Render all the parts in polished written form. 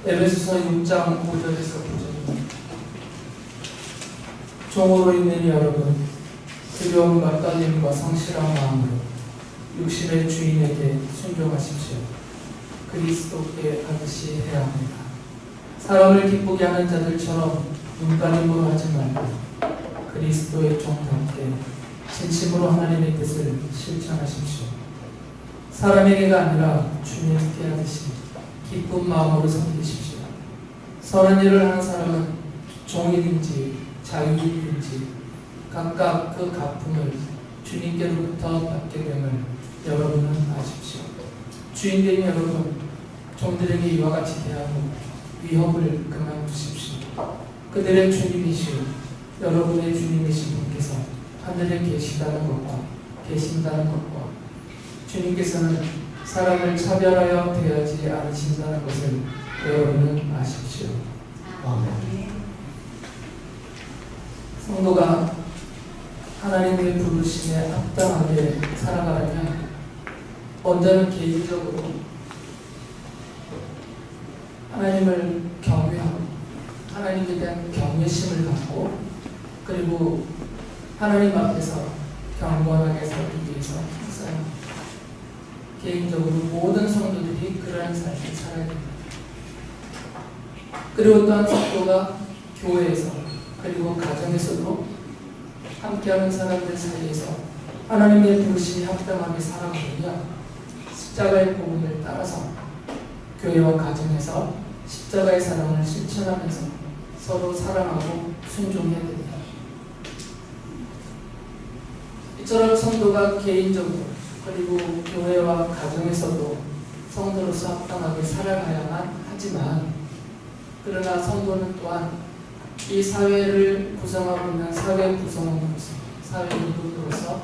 에베소서 6장 5절에서 9절입니다. 종으로 있는 여러분, 두려움과 떨림과 성실한 마음으로 육신의 주인에게 순종하십시오. 그리스도께 하듯이 해야 합니다. 사람을 기쁘게 하는 자들처럼 눈가림으로 하지 말고 그리스도의 종답게 진심으로 하나님의 뜻을 실천하십시오. 사람에게가 아니라 주님께 하듯이 기쁜 마음으로 섬기십시오. 선한 일을 하는 사람은 종이든지 자유인든지 각각 그 갚음을 주님께로부터 받게 됨을 여러분은 아십시오. 주인된 여러분, 종들에게 이와 같이 대하고 위협을 그만두십시오. 그들의 주님이시오 여러분의 주님이신 분께서 하늘에 계신다는 것과 주님께서는 사람을 차별하여 대하지 않으신다는 것을 여러분은 아십시오. 아멘. 성도가 하나님의 부르심에 합당하게 살아가려면 먼저는 개인적으로 하나님을 경외하고 하나님에 대한 경외심을 갖고 그리고 하나님 앞에서 경건하게 살기 위해서 항상 개인적으로 모든 성도들이 그러한 삶을 살아야 됩니다. 그리고 또한 성도가 교회에서 그리고 가정에서도 함께하는 사람들 사이에서 하나님의 부르심이 합당하게 살아가며 십자가의 복음을 따라서 교회와 가정에서 십자가의 사랑을 실천하면서 서로 사랑하고 순종해야 됩니다. 이처럼 성도가 개인적으로 그리고 교회와 가정에서도 성도로서 합당하게 살아가야만 하지만 그러나 성도는 또한 이 사회를 구성하고 있는 사회 구성원으로서 사회 일부로서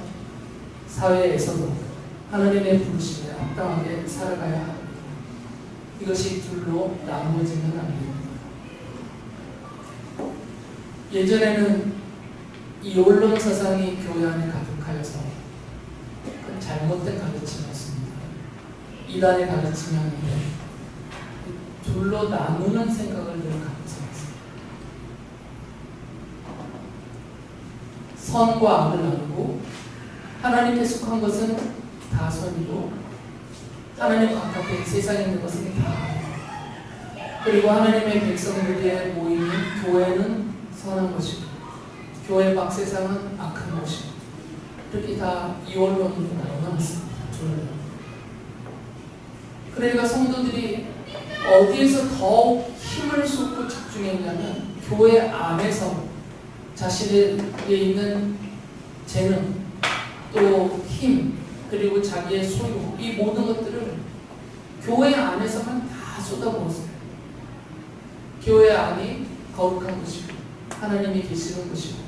사회에서도 하나님의 부르심에 합당하게 살아가야 합니다. 이것이 둘로 나누어지면 안 됩니다. 예전에는 이 언론 사상이 교회 안에 가득하여서 그건 잘못된 가르침이었습니다. 이단의 가르침이었는데 둘로 나누는 생각을 늘 갖고 살았습니다. 선과 악을 나누고 하나님께 속한 것은 다 선이고 하나님 바깥에 세상에 있는 것은 다 악이고 그리고 하나님의 백성들의 모임인 교회는 선한 것이고 교회 밖 세상은 악한 것이고 이렇게 다 이원론으로 나눠놨습니다. 그러니까 성도들이 어디에서 더욱 힘을 쏟고 집중했냐면 교회 안에서 자신에게 있는 재능 또 힘 그리고 자기의 소유 이 모든 것들을 교회 안에서만 다 쏟아부었어요. 교회 안이 거룩한 곳이고 하나님이 계시는 곳이고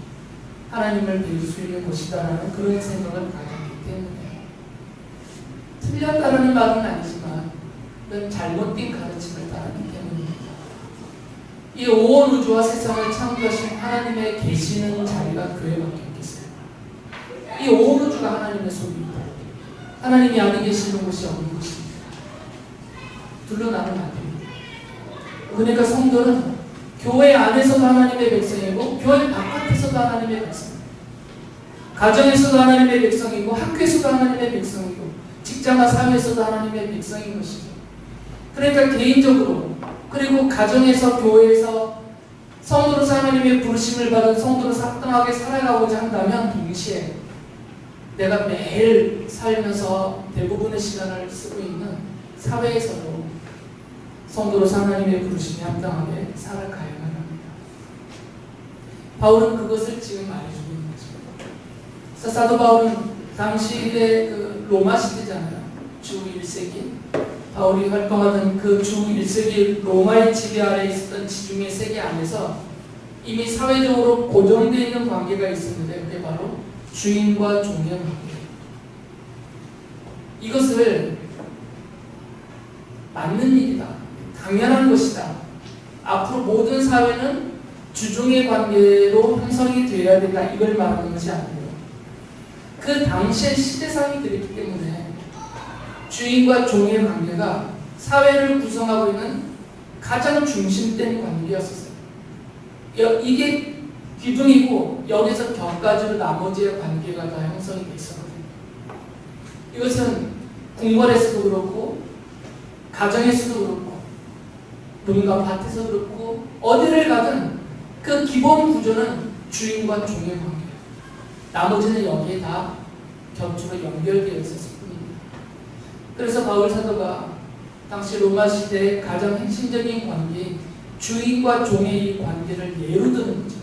하나님을 뵐 수 있는 곳이다라는 그런 생각을 가졌기 때문에 틀렸다는 말은 아니지만 그건 잘못된 가르침을 따르기 때문입니다. 이 온 우주와 세상을 창조하신 하나님의 계시는 자리가 교회밖에 없겠어요. 이 온 우주가 하나님의 소유입니다. 하나님이 안에 계시는 곳이 없는 곳입니다. 둘로 나누면 안 됩니다. 그러니까 성도는 교회 안에서도 하나님의 백성이고 교회 바깥에서도 하나님의 백성이고 가정에서도 하나님의 백성이고 학교에서도 하나님의 백성이고 직장과 사회에서도 하나님의 백성인 것이죠. 그러니까 개인적으로 그리고 가정에서 교회에서 성도로서 하나님의 부르심을 받은 성도로서 합당하게 살아가고자 한다면 동시에 내가 매일 살면서 대부분의 시간을 쓰고 있는 사회에서도 성도로서 하나님의 부르심에 합당하게 살아가야만 합니다. 바울은 그것을 지금 말해주고 있는 거죠. 사도 바울은 당시의 그 로마 시대잖아요. 주 1세기 바울이 활동하던 그 주 1세기 로마의 지배 아래 있었던 지중해 세계 안에서 이미 사회적으로 고정되어 있는 관계가 있었는데 그게 바로 주인과 종의 관계. 이것을 맞는 일이다. 당연한 것이다. 앞으로 모든 사회는 주종의 관계로 형성이 되어야 된다. 이걸 말하는 것이 아니에요. 그 당시의 시대상이 그랬기 때문에 주인과 종의 관계가 사회를 구성하고 있는 가장 중심된 관계였었어요. 이게 기둥이고 여기서 격까지로 나머지의 관계가 다 형성이 돼 있었거든요. 이것은 궁궐에서도 그렇고 가정에서도 그렇고 농가 밭에서 그렇고 어디를 가든 그 기본 구조는 주인과 종의 관계예요. 나머지는 여기에 다 곁으로 연결되어 있었을 뿐입니다. 그래서 바울 사도가 당시 로마 시대의 가장 핵심적인 관계인 주인과 종의 이 관계를 예로 드는 거죠.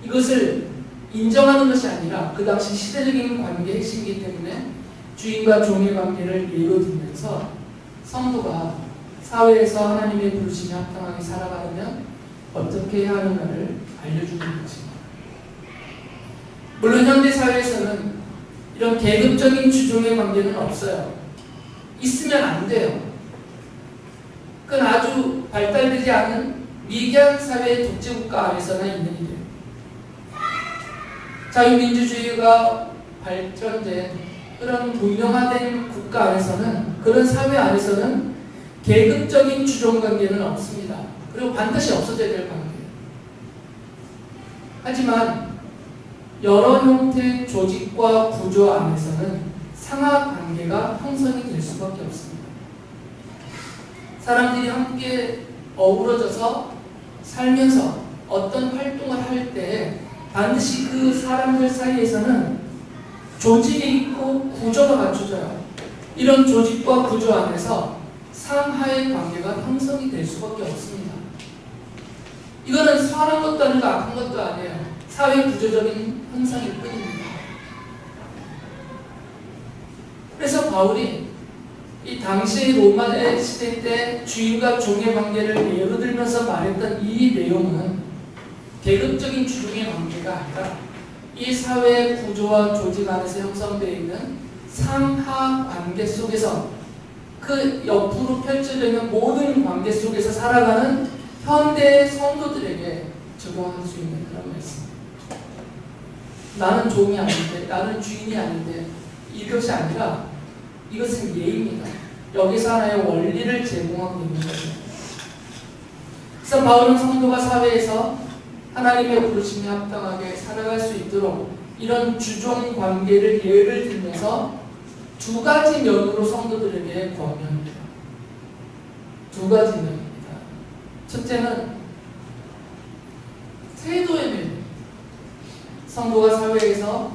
이것을 인정하는 것이 아니라 그 당시 시대적인 관계의 핵심이기 때문에 주인과 종의 관계를 예로 들면서 성도가 사회에서 하나님의 부르심에 합당하게 살아가려면 어떻게 해야 하는가를 알려주는 것입니다. 물론 현대 사회에서는 이런 계급적인 주종의 관계는 없어요. 있으면 안 돼요. 그건 아주 발달되지 않은 미개한 사회의 독재국가 안에서나 있는 일이에요. 자유민주주의가 발전된 그런 문명화된 국가 안에서는, 그런 사회 안에서는 계급적인 주종관계는 없습니다. 그리고 반드시 없어져야 될 관계예요. 하지만 여러 형태의 조직과 구조 안에서는 상하 관계가 형성이 될 수밖에 없습니다. 사람들이 함께 어우러져서 살면서 어떤 활동을 할 때 반드시 그 사람들 사이에서는 조직이 있고 구조가 갖춰져요. 이런 조직과 구조 안에서 상하의 관계가 형성이 될 수밖에 없습니다. 이거는 선한 것도 아니고 악한 것도 아니에요. 사회 구조적인 현상일 뿐입니다. 그래서 바울이 이 당시 로마 시대 때 주인과 종의 관계를 예로 들면서 말했던 이 내용은 계급적인 주종의 관계가 아니라 이 사회의 구조와 조직 안에서 형성되어 있는 상하 관계 속에서 그 옆으로 펼쳐지는 모든 관계 속에서 살아가는 현대의 성도들에게 적용할 수 있는 그런 말씀입니다. 나는 종이 아닌데, 나는 주인이 아닌데, 이것이 아니라 이것은 예입니다. 여기서 하나의 원리를 제공하고 있는 거죠. 그래서 바울은 성도가 사회에서 하나님의 부르심에 합당하게 살아갈 수 있도록 이런 주종 관계를 예를 들면서 두 가지 면으로 성도들에게 권유합니다. 두 가지 면입니다. 첫째는 태도의 면. 성도가 사회에서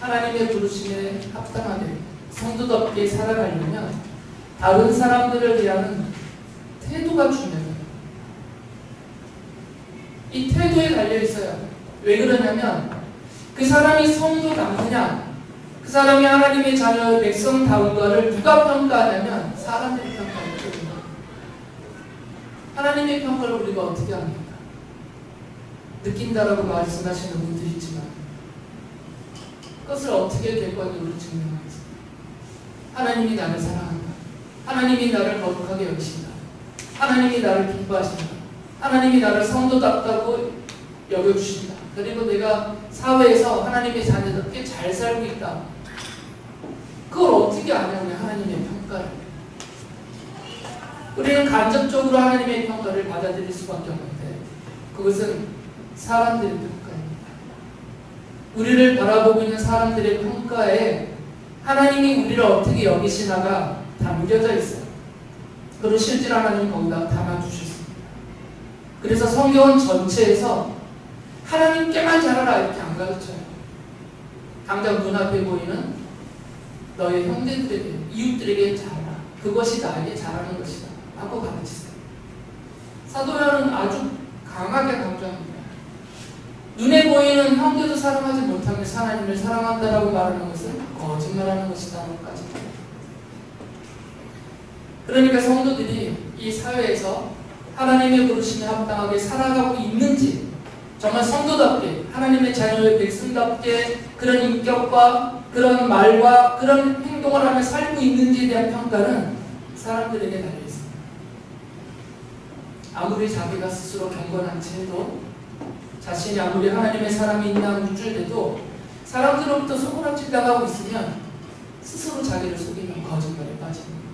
하나님의 부르심에 합당하게 성도답게 살아가려면 다른 사람들을 대하는 태도가 중요해요. 이 태도에 달려 있어요. 왜 그러냐면 그 사람이 성도답느냐, 그 사람이 하나님의 자녀의 백성다운가를 누가 평가하냐면 사람들이 평가하거든요. 하나님의 평가를 우리가 어떻게 합니까? 느낀다라고 말씀하시는 분들이 있지만 그것을 어떻게 객관적으로 증명하겠습니까? 하나님이 나를 사랑한다. 하나님이 나를 거룩하게 여기신다. 하나님이 나를 기뻐하신다. 하나님이 나를 성도답다고 여겨주신다. 그리고 내가 사회에서 하나님의 자녀답게 잘 살고 있다. 그걸 어떻게 아냐면 하나님의 평가를. 우리는 간접적으로 하나님의 평가를 받아들일 수밖에 없는데 그것은 사람들의 평가입니다. 우리를 바라보고 있는 사람들의 평가에 하나님이 우리를 어떻게 여기시나가 담겨져 있어요. 그리고 실제로 하나님 거기다 담아주셨습니다. 그래서 성경은 전체에서 하나님께만 잘하라 이렇게 안 가르쳐요. 당장 눈앞에 보이는 너의 형제들에게, 이웃들에게 잘하라. 그것이 나에게 잘하는 것이다 하고 가르치세요. 사도 요한은 아주 강하게 강조합니다. 눈에 보이는 형제도 사랑하지 못하면서 하나님을 사랑한다라고 말하는 것은 거짓말하는 것이다 하고까지. 그러니까 성도들이 이 사회에서 하나님의 부르심에 합당하게 살아가고 있는지, 정말 성도답게 하나님의 자녀의 백성답게 그런 인격과 그런 말과 그런 행동을 하며 살고 있는지에 대한 평가는 사람들에게 달려있습니다. 아무리 자기가 스스로 경건한 채도, 자신이 아무리 하나님의 사람이 있나 물줄대도 사람들로부터 손가락질 당하고 있으면 스스로 자기를 속이는 거짓말에 빠집니다.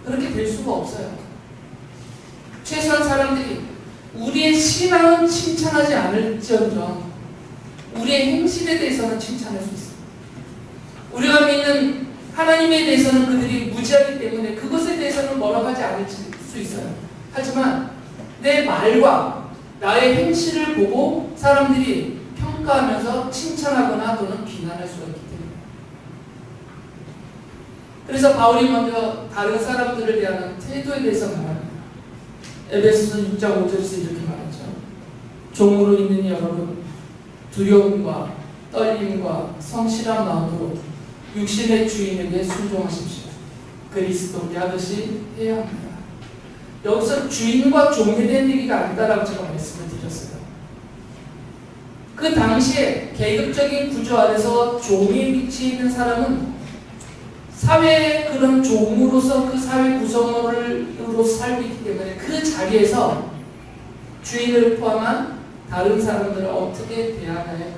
그렇게 될 수가 없어요. 우리의 신앙은 칭찬하지 않을지언정 우리의 행실에 대해서는 칭찬할 수 있습니다. 우리가 믿는 하나님에 대해서는 그들이 무지하기 때문에 그것에 대해서는 뭐라고 하지 않을 수 있어요. 하지만 내 말과 나의 행실을 보고 사람들이 평가하면서 칭찬하거나 또는 비난할 수가 있기 때문에. 그래서 바울이 먼저 다른 사람들을 대하는 태도에 대해서 말합니다. 에베소서 6장 5절에서 이렇게 말하죠. 종으로 있는 여러분, 두려움과 떨림과 성실한 마음으로 육신의 주인에게 순종하십시오. 그리스도께 하듯이 해야 합니다. 여기서 주인과 종에 대한 얘기가 아니다라고 제가 말씀을 드렸어요. 그 당시에 계급적인 구조 아래서 종에 위치해 있는 사람은 사회의 그런 종으로서 그 사회 구성원으로 살고 있기 때문에 그 자리에서 주인을 포함한 다른 사람들을 어떻게 대하나요?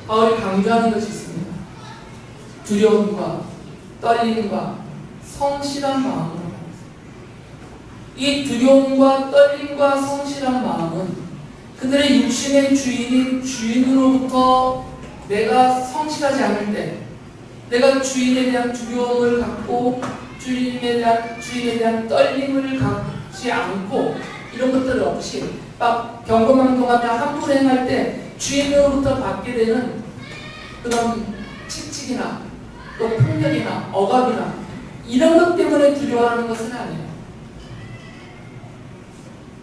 바울이 강조하는 것이 있습니다. 두려움과 떨림과 성실한 마음으로. 이 두려움과 떨림과 성실한 마음은 그들의 육신의 주인인 주인으로부터 내가 성실하지 않을 때, 내가 주인에 대한 두려움을 갖고 주인에 대한 떨림을 갖지 않고 이런 것들 없이 막 경거망동하며 함부로 행할 때 주인으로부터 받게 되는 그런 칙칙이나 또 폭력이나 억압이나 이런 것 때문에 두려워하는 것은 아니에요.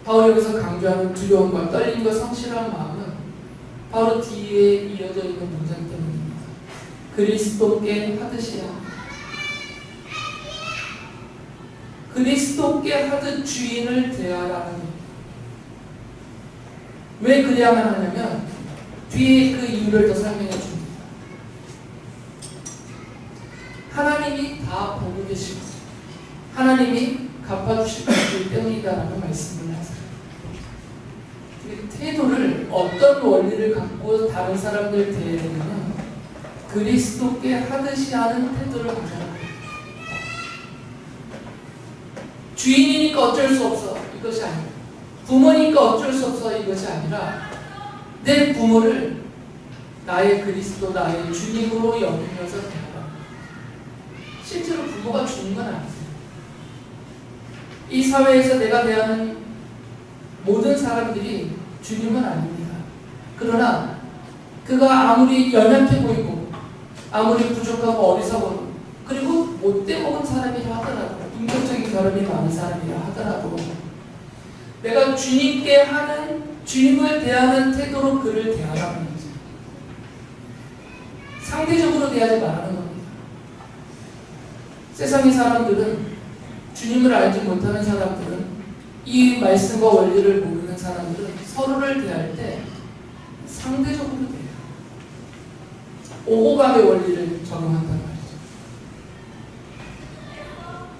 바울이 여기서 강조하는 두려움과 떨림과 성실한 마음은 바로 뒤에 이어져 있는 문장 때문입니다. 그리스도께 하듯이야. 그리스도께 하듯 주인을 대하라는 겁니다. 왜 그래야만 하냐면 뒤에 그 이유를 더 설명해 줍니다. 하나님이 다 보고 계시고 하나님이 갚아주실 것이기 때문이다라는 말씀을 하세요. 태도를 어떤 원리를 갖고 다른 사람들 대해야 되냐면 그리스도께 하듯이 하는 태도를 가져야 합니다. 주인이니까 어쩔 수 없어 이것이 아니라 부모니까 어쩔 수 없어 이것이 아니라 내 부모를 나의 그리스도 나의 주님으로 여기면서 대하라. 실제로 부모가 주는 건 아니세요. 이 사회에서 내가 대하는 모든 사람들이 주님은 아닙니다. 그러나 그가 아무리 연약해 보이고 아무리 부족하고 어리석고 그리고 못돼 먹은 사람이라 하더라도 인격적인 결함이 많은 사람이라 하더라도 내가 주님께 하는 주님을 대하는 태도로 그를 대하라는 거죠. 상대적으로 대하지 말라는 겁니다. 세상의 사람들은 주님을 알지 못하는 사람들은 이 말씀과 원리를 모르는 사람들은 서로를 대할 때 상대적으로 대해요. 오고감의 원리를 적용한단 말이죠.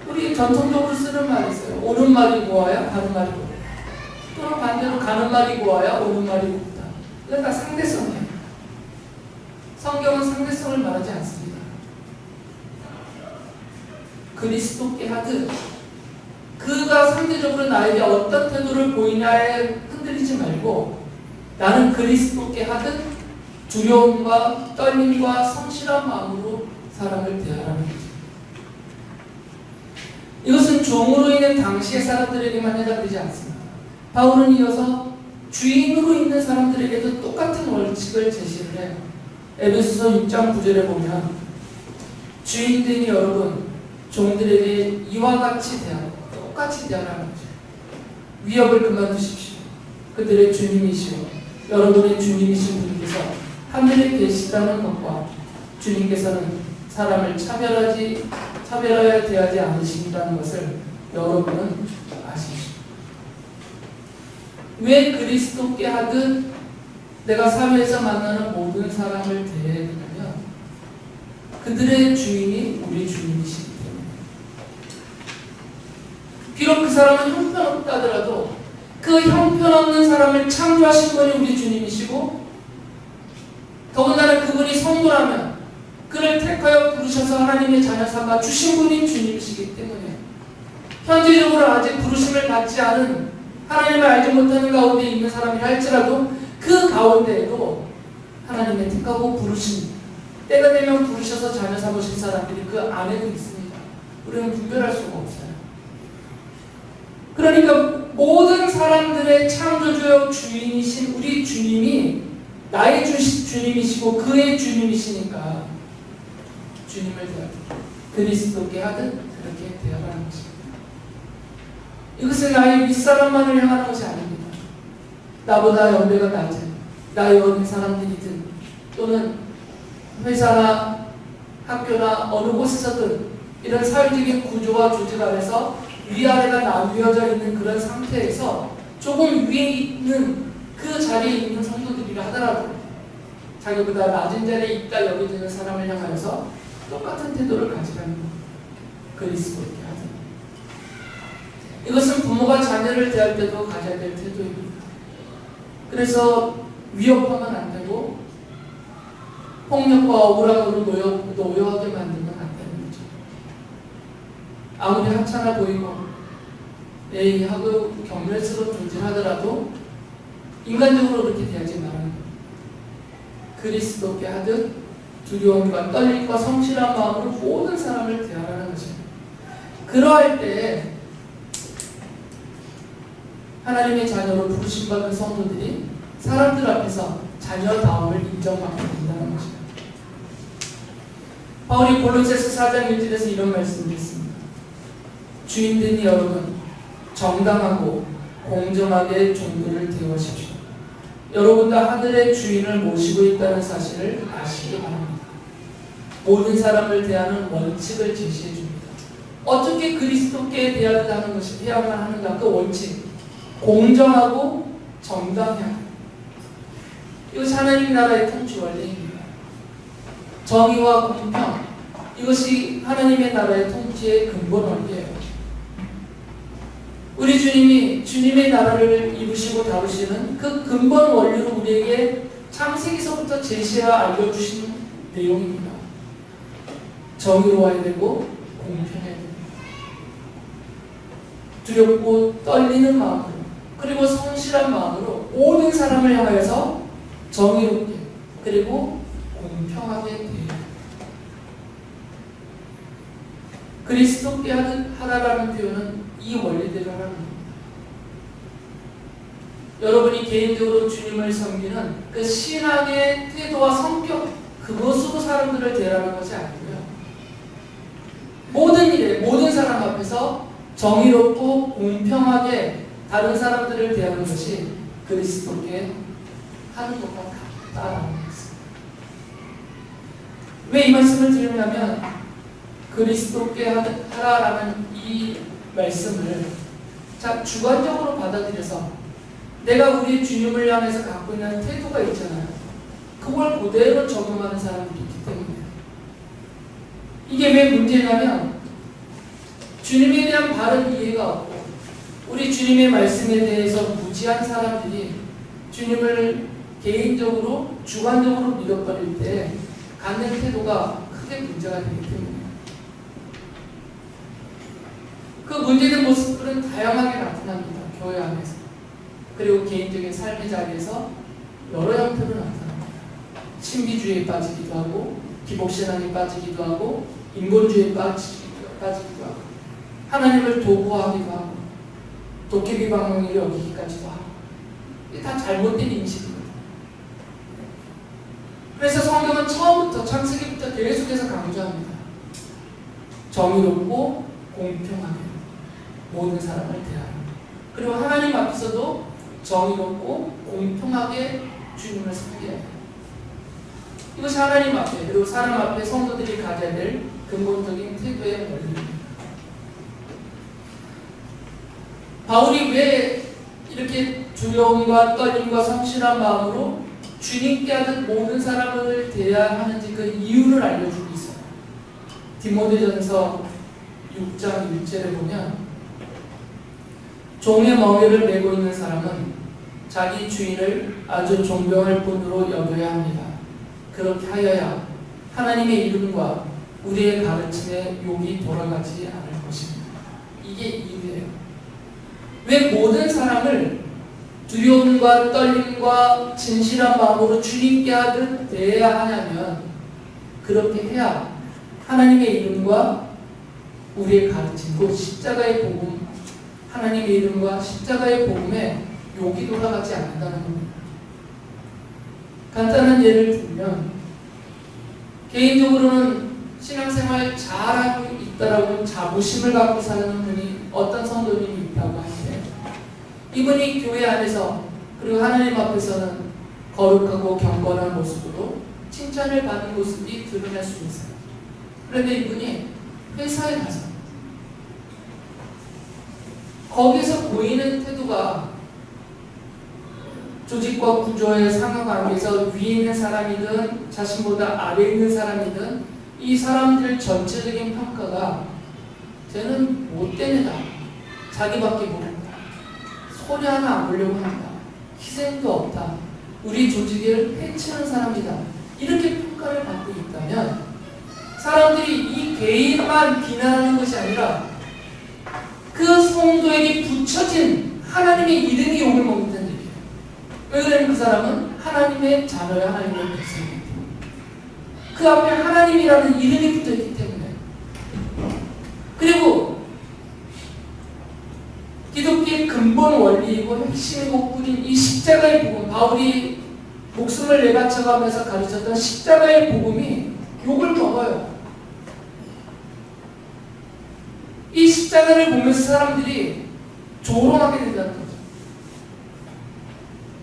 우리 전통적으로 쓰는 말이 있어요. 오는 말이 고와야 가는 말이 고와요. 또는 반대로 가는 말이 고와야 오는 말이 곱다. 이건 다 상대성이에요. 성경은 상대성을 말하지 않습니다. 그리스도께 하듯 그가 상대적으로 나에게 어떤 태도를 보이냐에 흔들리지 말고 나는 그리스도께 하듯 두려움과 떨림과 성실한 마음으로 사람을 대하라는 거죠. 이것은 종으로 있는 당시의 사람들에게만 해당되지 않습니다. 바울은 이어서 주인으로 있는 사람들에게도 똑같은 원칙을 제시를 해요. 에베소서 6장 9절에 보면 주인들이 여러분 종들에게 이와 같이 대하라. 똑같이 대하라는 거죠. 위협을 그만두십시오. 그들의 주님이시오. 여러분의 주님이신 분께서 하늘에 계시다는 것과 주님께서는 사람을 차별하여 대하지 않으신다는 것을 여러분은 아십시오. 왜 그리스도께 하듯 내가 사회에서 만나는 모든 사람을 대해야 되냐면 그들의 주인이 우리 주님이시기 때문에 비록 그 사람은 형편없다 하더라도 그 형편없는 사람을 창조하신 분이 우리 주님이시고 더군다나 그분이 성도라면 그를 택하여 부르셔서 하나님의 자녀 삼아 주신 분이 주님이시기 때문에 현재적으로 아직 부르심을 받지 않은, 하나님을 알지 못하는 가운데 있는 사람이라 할지라도 그 가운데에도 하나님의 택하고 부르심, 때가 되면 부르셔서 자녀 삼으신 사람들이 그 안에도 있습니다. 우리는 분별할 수가 없어요. 그러니까 모든 사람들의 창조주요 주인이신 우리 주님이 나의 주님이시고 그의 주님이시니까 주님을 대하듯 그리스도께 하듯 그렇게 대하라는 것입니다. 이것은 나의 윗사람만을 향하는 것이 아닙니다. 나보다 연배가 낮은 나이 어린 사람들이든 또는 회사나 학교나 어느 곳에서든 이런 사회적인 구조와 조직 안에서 위아래가 나뉘어져 있는 그런 상태에서 조금 위에 있는 그 자리에 있는 성도들이라 하더라도 자기보다 낮은 자리에 있다 여겨지는 사람을 향하여서 똑같은 태도를 가지라는 것. 그리스도께 하듯. 이것은 부모가 자녀를 대할 때도 가져야 될 태도입니다. 그래서 위협하면 안 되고 폭력과 억울함으로 노여하게 만들면 안 되는 거죠. 아무리 하찮아 보이고 예의하고 경멸스러운 존재를 하더라도 인간적으로 그렇게 대하지 말아야 합니다. 그리스도께 하듯 두려움과 떨림과 성실한 마음으로 모든 사람을 대하라는 것입니다. 그러할 때 하나님의 자녀로 부르심받은 성도들이 사람들 앞에서 자녀다움을 인정받게 된다는 것입니다. 바울이 골로새서 4장 1절에서 이런 말씀을 했습니다. 주인들이 여러분 정당하고 공정하게 종들을 대우하십시오. 여러분 다 하늘의 주인을 모시고 있다는 사실을 아시기 바랍니다. 모든 사람을 대하는 원칙을 제시해 줍니다. 어떻게 그리스도께 대하듯 하는 것이 해야만 하는가? 그 원칙, 공정하고 정당해야 합니다. 이것이 하나님 나라의 통치 원리입니다. 정의와 공평, 이것이 하나님의 나라의 통치의 근본 원리예요. 우리 주님이 주님의 나라를 이루시고 다루시는 그 근본 원리로 우리에게 창세기서부터 제시하여 알려주신 내용입니다. 정의로워야 되고 공평해야 됩니다. 두렵고 떨리는 마음으로 그리고 성실한 마음으로 모든 사람을 향하여서 정의롭게 그리고 공평하게 대해야 합니다. 그리스도께 하라라는 표현은 이 원리대로 하라는 겁니다. 여러분이 개인적으로 주님을 섬기는 그 신앙의 태도와 성격, 그것으로 사람들을 대하라는 것이 아니고요. 모든 일에, 모든 사람 앞에서 정의롭고 공평하게 다른 사람들을 대하는 것이 그리스도께 하는 것과 같다라는 것입니다. 왜 이 말씀을 드리냐면 그리스도께 하라라는 이 말씀을 주관적으로 받아들여서 내가 우리 주님을 향해서 갖고 있는 태도가 있잖아요. 그걸 그대로 적용하는 사람들이 있기 때문에 이게 왜 문제냐면 주님에 대한 바른 이해가 없고 우리 주님의 말씀에 대해서 무지한 사람들이 주님을 개인적으로 주관적으로 믿어버릴 때 갖는 태도가 크게 문제가 되기 때문에 그 문제된 모습들은 다양하게 나타납니다. 교회 안에서 그리고 개인적인 삶의 자리에서 여러 형태로 나타납니다. 신비주의에 빠지기도 하고 기복신앙에 빠지기도 하고 인본주의에 빠지기도 하고 하나님을 도구화하기도 하고 도깨비 방망이를 여기기까지도 하고 이게 다 잘못된 인식입니다. 그래서 성경은 처음부터 창세기부터 계속해서 강조합니다. 정의롭고 공평하게 모든 사람을 대하라. 그리고 하나님 앞에서도 정의롭고 공평하게 주님을 섬겨야 해요. 이것이 하나님 앞에 그리고 사람 앞에 성도들이 가져야 될 근본적인 태도의 원리입니다. 바울이 왜 이렇게 두려움과 떨림과 성실한 마음으로 주님께 하듯 모든 사람을 대해야 하는지 그 이유를 알려주고 있어요. 디모데전서 6장 1절에 보면 종의 멍에를 메고 있는 사람은 자기 주인을 아주 존경할 뿐으로 여겨야 합니다. 그렇게 하여야 하나님의 이름과 우리의 가르침에 욕이 돌아가지 않을 것입니다. 이 이게 이유예요. 왜 모든 사람을 두려움과 떨림과 진실한 마음으로 주님께 하듯 대해야 하냐면, 그렇게 해야 하나님의 이름과 우리의 가르침, 곧 십자가의 복음, 하나님의 이름과 십자가의 복음에 욕이 돌아가지 않는다는 겁니다. 간단한 예를 들면, 개인적으로는 신앙생활 잘하고 있다라고 자부심을 갖고 사는 분이, 어떤 성도님이 있다고 하는데, 이분이 교회 안에서 그리고 하나님 앞에서는 거룩하고 경건한 모습으로 칭찬을 받는 모습이 드러날 수 있어요. 그런데 이분이 회사에 가서 거기서 보이는 태도가 조직과 구조의 상하관계에서 위에 있는 사람이든 자신보다 아래에 있는 사람이든 이 사람들 전체적인 평가가 쟤는 못된 애다, 자기밖에 모른다, 소리 하나 안 보려고 한다, 희생도 없다, 우리 조직을 해치는 사람이다, 이렇게 평가를 받고 있다면 사람들이 이 개인만 비난하는 것이 아니라 그 성도에게 붙여진 하나님의 이름이 욕을 먹는다는 얘기예요. 왜 그러냐면 그 사람은 하나님의 자녀야, 하나님의 백성이기 때문에. 그 앞에 하나님이라는 이름이 붙어있기 때문에. 그리고 기독교의 근본 원리이고 핵심이고 뿌린 이 십자가의 복음, 바울이 목숨을 내바쳐가면서 가르쳤던 십자가의 복음이 욕을 먹어요. 이 십자가를 보면서 사람들이 조롱하게 된다는 거죠.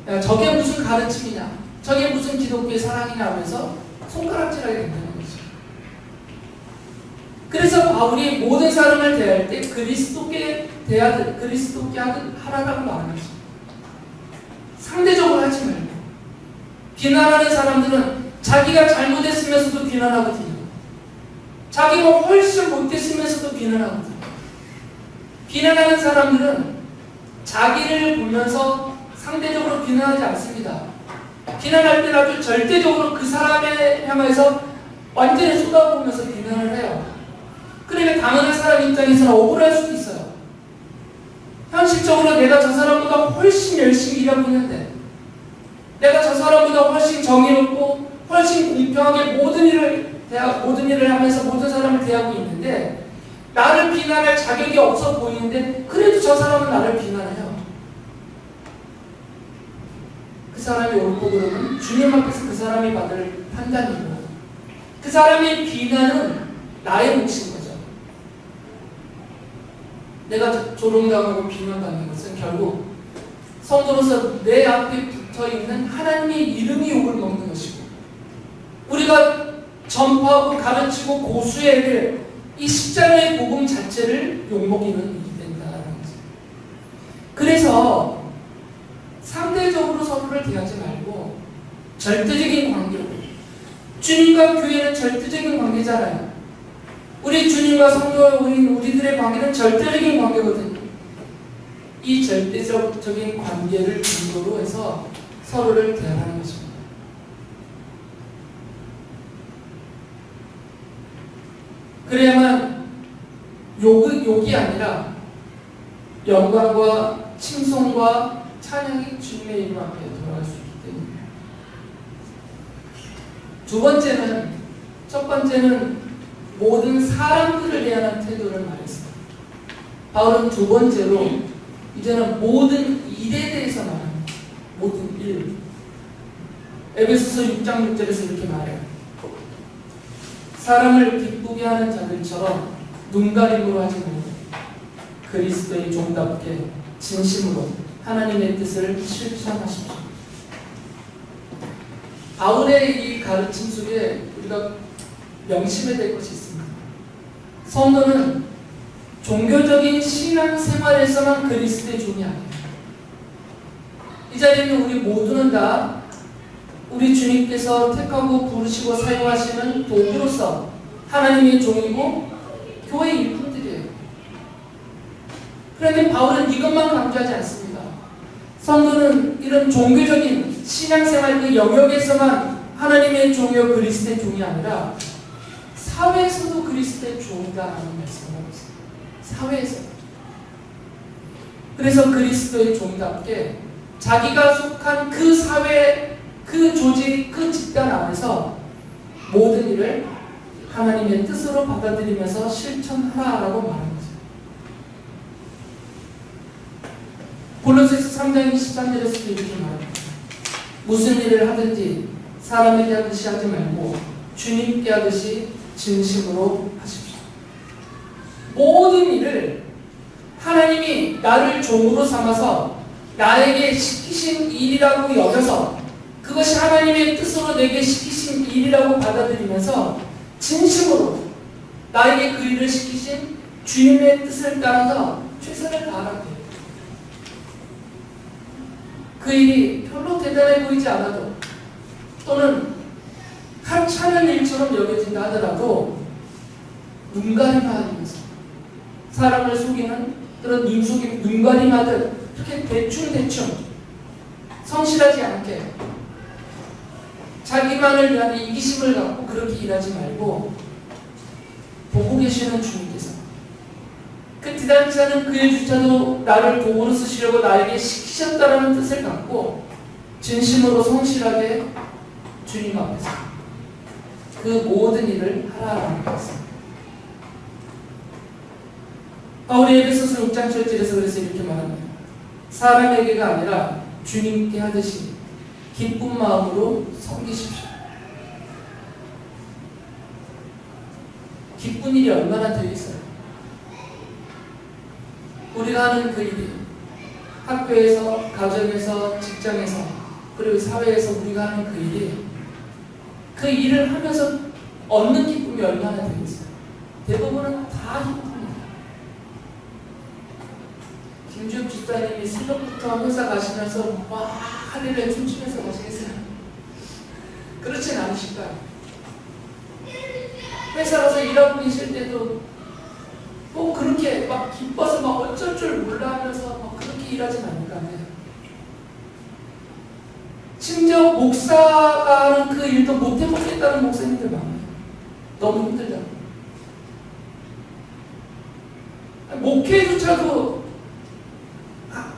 야, 저게 무슨 가르침이냐, 저게 무슨 기독교의 사랑이냐 하면서 손가락질하게 된다는 거죠. 그래서 바울이 모든 사람을 대할 때 그리스도께 대하듯, 그리스도께 하듯 하라라고 말하는 거죠. 상대적으로 하지 말고. 비난하는 사람들은 자기가 잘못했으면서도 비난하거든요. 자기가 훨씬 못했으면서도 비난하거든요. 비난하는 사람들은 자기를 보면서 상대적으로 비난하지 않습니다. 비난할 때 아주 절대적으로 그 사람에 향해서 완전히 쏟아보면서 비난을 해요. 그러니까 당하는 사람 입장에서는 억울할 수도 있어요. 현실적으로 내가 저 사람보다 훨씬 열심히 일하고 있는데, 내가 저 사람보다 훨씬 정의롭고 훨씬 공평하게 모든 일을 하면서 모든 사람을 대하고 있는데 나를 비난할 자격이 없어 보이는데 그래도 저 사람은 나를 비난해요. 그 사람이 옳고 그름은 주님 앞에서 그 사람이 받을 판단이고, 그 사람의 비난은 나의 몫인 거죠. 내가 조롱당하고 비난당하는 것은 결국 성도로서 내 앞에 붙어있는 하나님의 이름이 욕을 먹는 것이고, 우리가 전파하고 가르치고 고수해야 될 이 십자가의 복음 자체를 욕먹이는 일이 된다는 거죠. 그래서 상대적으로 서로를 대하지 말고 절대적인 관계로, 주님과 교회는 절대적인 관계잖아요. 우리 주님과 성도인 우리들의 관계는 절대적인 관계거든요. 이 절대적인 관계를 근거로 해서 서로를 대하는 것입니다. 그래야만 욕이 아니라 영광과 칭송과 찬양이 주님의 이름 앞에 돌아갈 수 있기 때문에. 첫 번째는 모든 사람들을 대하는 태도를 말했습니다. 바울은 두 번째로 이제는 모든 일에 대해서 말합니다. 모든 일. 에베소서 6장 6절에서 이렇게 말해요. 사람을 기쁘게 하는 자들처럼 눈가림으로 하지 말고 그리스도의 종답게 진심으로 하나님의 뜻을 실천하십시오. 바울의 이 가르침 속에 우리가 명심해야 될 것이 있습니다. 성도는 종교적인 신앙생활에서만 그리스도의 종이 아니에요. 이 자리에 있는 우리 모두는 다 우리 주님께서 택하고 부르시고 사용하시는 도구로서 하나님의 종이고 교회의 일꾼들이에요. 그런데 바울은 이것만 강조하지 않습니다. 성도는 이런 종교적인 신앙생활 그 영역에서만 하나님의 종이요 그리스도의 종이 아니라 사회에서도 그리스도의 종이다라는 말씀을 하고 있습니다. 사회에서. 그래서 그리스도의 종답게 자기가 속한 그 사회, 그 조직, 그 집단 안에서 모든 일을 하나님의 뜻으로 받아들이면서 실천하라라고 말하는 거죠. 골로새서 3장 23절에서도 이렇게 말합니다. 무슨 일을 하든지 사람에게 하듯이 하지 말고 주님께 하듯이 진심으로 하십시오. 모든 일을 하나님이 나를 종으로 삼아서 나에게 시키신 일이라고 여겨서 그것이 하나님의 뜻으로 내게 시키신 일이라고 받아들이면서 진심으로 나에게 그 일을 시키신 주님의 뜻을 따라서 최선을 다하라고 해요. 그 일이 별로 대단해 보이지 않아도 또는 하찮은 일처럼 여겨진다 하더라도 눈가림하면서 사람을 속이는 그런 눈가림하듯 그렇게 대충 성실하지 않게 자기만을 위한 이기심을 갖고 그렇게 일하지 말고 보고 계시는 주님께서 그 디단치 않은 그 일조차도 나를 도구로 쓰시려고 나에게 시키셨다는 뜻을 갖고 진심으로 성실하게 주님 앞에서 그 모든 일을 하라는 것입니다. 바울이 에베소서 6장 7절에서 그래서 이렇게 말합니다. 사람에게가 아니라 주님께 하듯이 기쁜 마음으로 섬기십시오. 기쁜 일이 얼마나 되어 있어요. 우리가 하는 그 일이 학교에서, 가정에서, 직장에서, 그리고 사회에서 우리가 하는 그 일이 그 일을 하면서 얻는 기쁨이 얼마나 되어 있어요. 대부분은 다 기쁩니다. 김주엽 집사님이 새벽부터 회사 가시면서 와 하늘에 춤추면서 가시겠어요? 그렇진 않으실까요? 회사 가서 일하고 계실 때도 꼭 그렇게 막 기뻐서 막 어쩔 줄 몰라 하면서 막 그렇게 일하진 않을 거 아니에요. 심지어 목사가 하는 그 일도 못 해보겠다는 목사님들 많아요. 너무 힘들다고. 목회조차도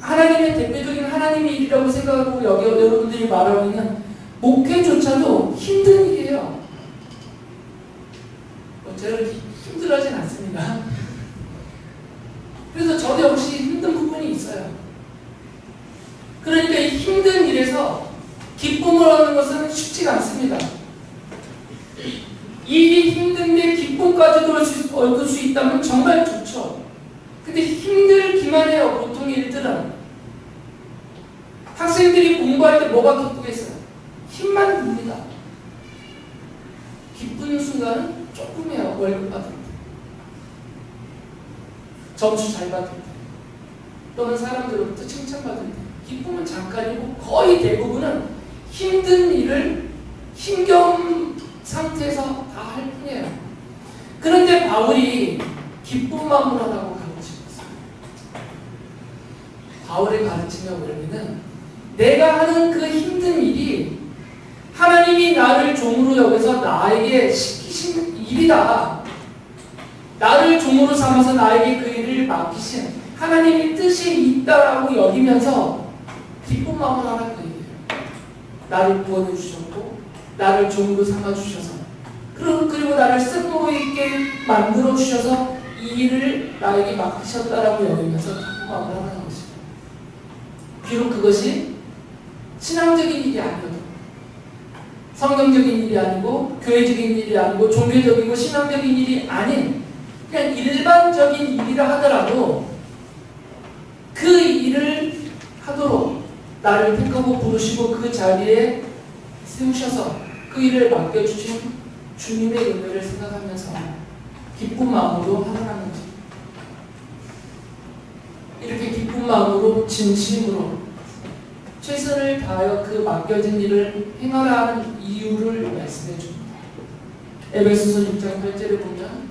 하나님의 대표적인 하나님의 일이라고 생각하고 여러분들이 말하고 있는 목회조차도 힘든 일이에요. 제가 힘들어하진 않습니다. 그래서 저 역시 힘든 부분이 있어요. 그러니까 이 힘든 일에서 기쁨을 얻는 것은 쉽지가 않습니다. 일이 힘든데 기쁨까지도 얻을 수 있다면 정말 좋죠. 근데 힘들기만 해요. 보통 일들은. 학생들이 공부할 때 뭐가 기쁘겠어요? 힘만 듭니다. 기쁜 순간은 조금이에요. 월급 받을 때, 점수 잘 받을 때, 또는 사람들로부터 칭찬받을 때. 기쁨은 잠깐이고 거의 대부분은 힘든 일을 힘겨운 상태에서 다 할 뿐이에요. 그런데 바울이 기쁜 마음으로 하라고 가르치셨어요. 바울의 가르침의 원리는 내가 하는 그 힘든 일이 하나님이 나를 종으로 여겨서 나에게 시키신 일이다. 나를 종으로 삼아서 나에게 그 일을 맡기신 하나님의 뜻이 있다라고 여기면서 기쁜 마음으로 하라고 얘기해요. 나를 구원해 주셨고 나를 종으로 삼아 주셔서 그리고 나를 쓸모 있게 만들어 주셔서 이 일을 나에게 맡기셨다라고 여기면서 기쁜 마음으로 하라는 것입니다. 비록 그것이 신앙적인 일이 아니어도, 성경적인 일이 아니고 교회적인 일이 아니고 종교적이고 신앙적인 일이 아닌 그냥 일반적인 일이라 하더라도 그 일을 하도록 나를 택하고 부르시고 그 자리에 세우셔서 그 일을 맡겨주신 주님의 은혜를 생각하면서 기쁜 마음으로 하라는 거죠. 이렇게 기쁜 마음으로 진심으로 최선을 다하여 그 맡겨진 일을 행하라 하는 이유를 말씀해 줍니다. 에베소서 6장 8절에 보면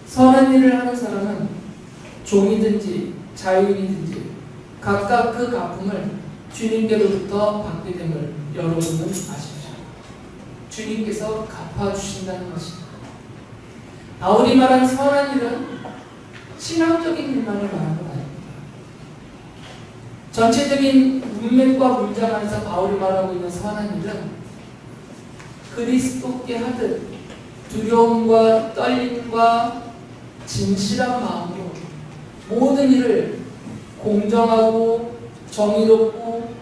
선한 일을 하는 사람은 종이든지 자유인이든지 각각 그 갚음을 주님께로부터 받게 됨을 여러분은 아십시오. 주님께서 갚아주신다는 것입니다. 바울이 말한 선한 일은 신앙적인 일만을 말하는 건 아닙니다. 전체적인 문맥과 문장 안에서 바울이 말하고 있는 선한 일은 그리스도께 하듯 두려움과 떨림과 진실한 마음으로 모든 일을 공정하고 정의롭고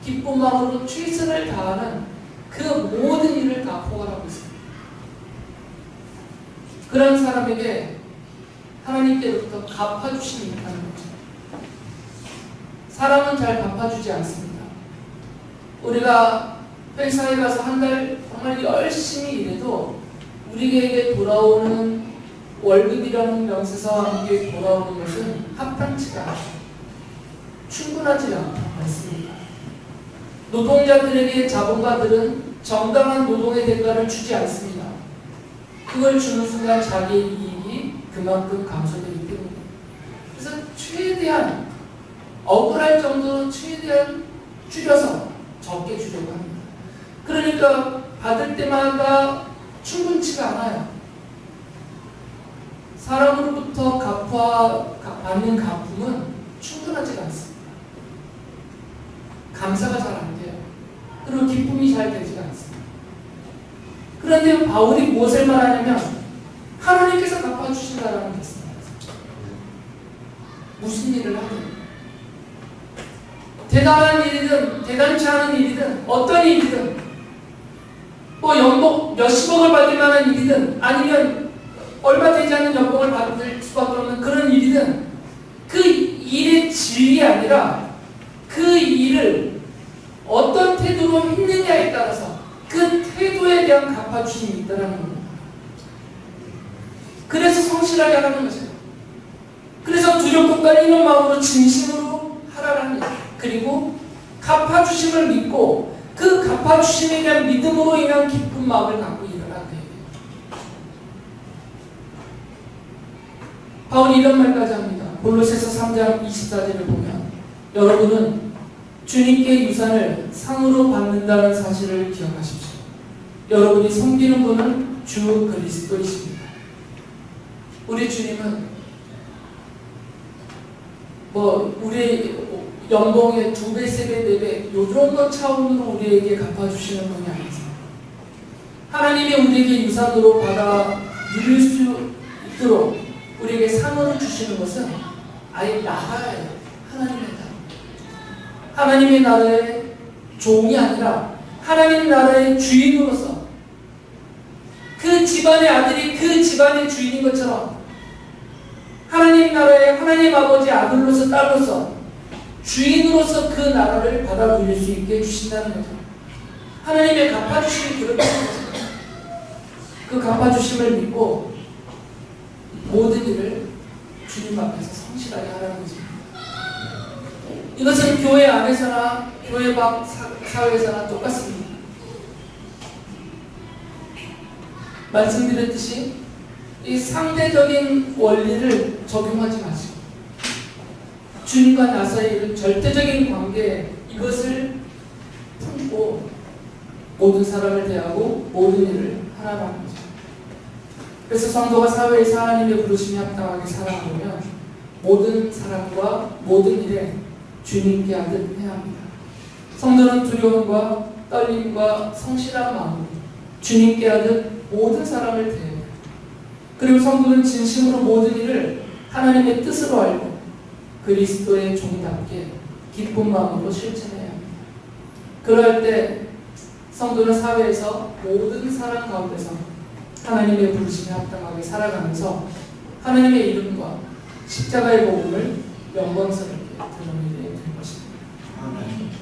기쁜 마음으로 최선을 다하는 그 모든 일을 다 포괄하고 있습니다. 그런 사람에게 하나님께로부터 갚아주심이 있다는 거죠. 사람은 잘 갚아주지 않습니다. 우리가 회사에 가서 한 달 정말 열심히 일해도 우리에게 돌아오는 월급이라는 명세서와 함께 돌아오는 것은 합당치가 않아요. 충분하지 않습니다. 노동자들에게 자본가들은 정당한 노동의 대가를 주지 않습니다. 그걸 주는 순간 자기의 이익이 그만큼 감소되기 때문에. 그래서 최대한 억울할 정도로 최대한 줄여서 적게 주려고 합니다. 그러니까 받을 때마다 충분치가 않아요. 사람으로부터 받는 갚음은 충분하지가 않습니다. 감사가 잘 안 돼요. 그리고 기쁨이 잘 되지가 않습니다. 그런데 바울이 무엇을 말하냐면 하나님께서 갚아주신다라는 게 있습니다. 무슨 일을 하든 대단한 일이든 대단치 않은 일이든 어떤 일이든 뭐 연봉 몇십억을 받을 만한 일이든 아니면 얼마 되지 않는 연봉을 받을 수밖에 없는 그런 일이든 그 일의 질이 아니라 그 일을 어떤 태도로 했느냐에 따라서 그 태도에 대한 갚아주심이 있다는 겁니다. 그래서 성실하게 하라는 것이에요. 그래서 두렵고 떨리는 마음으로 진심으로 하라는 거예요. 그리고 갚아주심을 믿고 그 갚아주심에 대한 믿음으로 인한 기쁜 마음을 갖고 일어나는 거예요. 바울이 이런 말까지 합니다. 골로새서 3장 24절을 보면 여러분은 주님께 유산을 상으로 받는다는 사실을 기억하십시오. 여러분이 섬기는 분은 주 그리스도이십니다. 우리 주님은 우리 연봉의 2배, 3배, 4배 요 정도 차원으로 우리에게 갚아주시는 분이 아니세요. 하나님이 우리에게 유산으로 받아 누릴 수 있도록 우리에게 상으로 주시는 것은 아예 나라예요. 하나님의 나라. 하나님의 나라의 종이 아니라 하나님 나라의 주인으로서 그 집안의 아들이 그 집안의 주인인 것처럼 하나님 나라의 하나님 아버지 아들로서 딸로서 주인으로서 그 나라를 받아 누릴 수 있게 해주신다는 거죠. 하나님의 갚아주심이 그렇게 하는 거죠. 그 갚아주심을 믿고 모든 일을 주님 앞에서 성실하게 하라는 거죠. 이것은 교회 안에서나 교회 밖 사회에서나 똑같습니다. 말씀드렸듯이 이 상대적인 원리를 적용하지 마시고 주님과 나 사이의 절대적인 관계 이것을 품고 모든 사람을 대하고 모든 일을 하라는 거죠. 그래서 성도가 사회에서 하나님의 부르심에 합당하게 살아가면 모든 사람과 모든 일에 주님께 하듯 해야 합니다. 성도는 두려움과 떨림과 성실한 마음으로 주님께 하듯 모든 사람을 대해요. 그리고 성도는 진심으로 모든 일을 하나님의 뜻으로 알고 그리스도의 종답게 기쁜 마음으로 실천해야 합니다. 그럴 때 성도는 사회에서 모든 사람 가운데서 하나님의 부르심에 합당하게 살아가면서 하나님의 이름과 십자가의 복음을 영광스럽게 드러내게 될 것입니다.